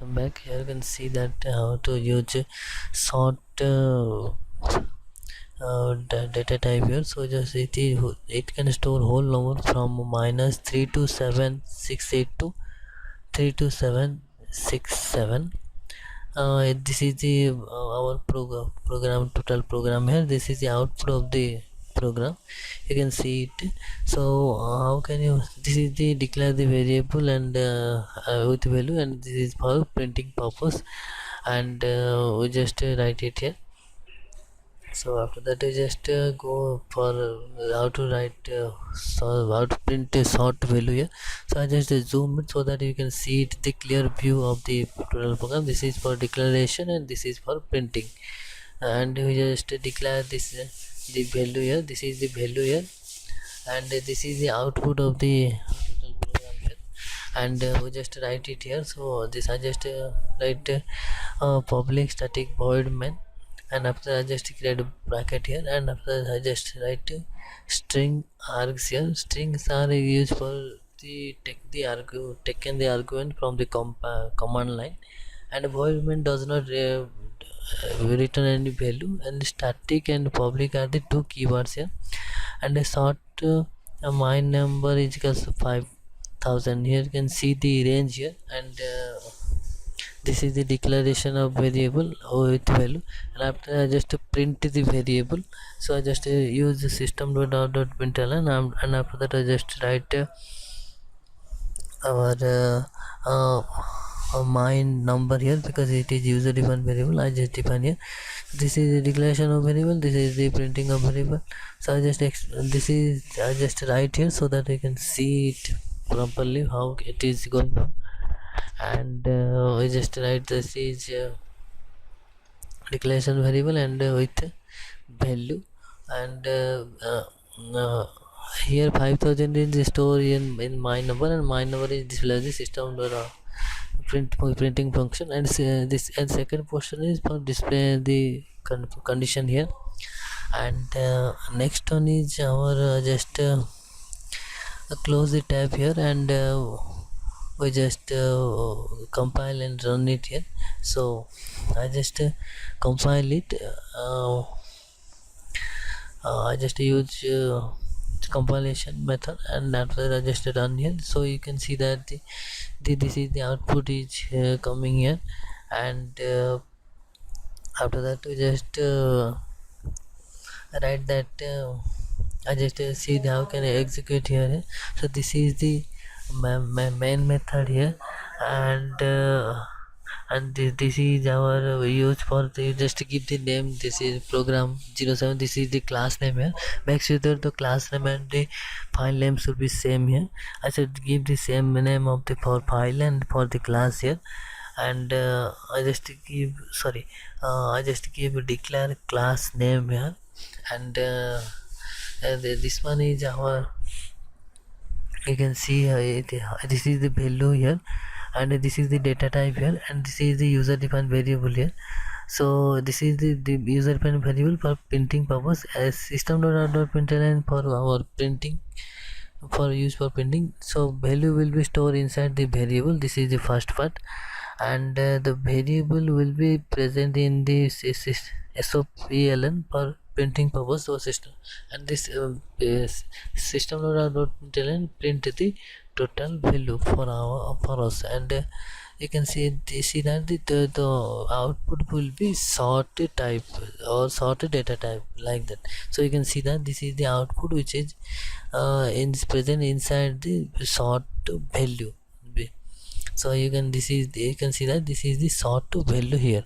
welcome back. Here you can see that how to use sort data type here. So just it can store whole number from -3 to 768 to 3 to 767. This is the our program total program here. This is the output of the program. You can see it. So how can you, this is the declare the variable and with value, and this is for printing purpose, and we just write it here. So after that we just go for how to write so how to print a sort value here. So I just zoom it so that you can see it, the clear view of the total program. This is for declaration and this is for printing, and we just declare this the value here. This is the value here, and this is the output of the total program here, and we just write it here. So this I just write public static void main, and after I just create a bracket here, and after I just write string args here. Strings are used for the taken the argument from the command line, and void main does not return any value, and static and public are the two keywords here, and a sort my number is equals to 5000. Here you can see the range here, and this is the declaration of variable with value, and after I just print the variable. So I just use the system.out.println, and after that I just write our my number here, because it is user defined variable. I just define here. This is the declaration of variable, this is the printing of variable. So I just this is I just write here so that you can see it properly how it is going on, and we just write this is declaration variable and with value, and here 5000 is stored in my number, and my number is displayed as the system printing function, and this and second portion is for display the condition here, and next one is our just close the tab here, and we just compile and run it here. So I just compile it. I just use compilation method, and after I just run here. So you can see that this is the output is coming here, and after that we just write that I just see how can I execute here. So this is the main method here, and this is our use for the just give the name. This is program 07. This is the class name here. Make sure that the class name and the file name should be same here. I should give the same name of the for file and for the class here, and I just give I just give declare class name here, and this one is our, you can see this is the value here, and this is the data type here, and this is the user defined variable here. So this is the user defined variable for printing purpose as system.out.println for our printing, for use for printing. So value will be stored inside the variable. This is the first part, and the variable will be present in the SOPLN for printing purpose or system, and this system.out.println print the total value for us, and you can see that the output will be sorted type or sorted data type, like that. So you can see that this is the output which is present inside the sort value. So you can see that this is the sort value here.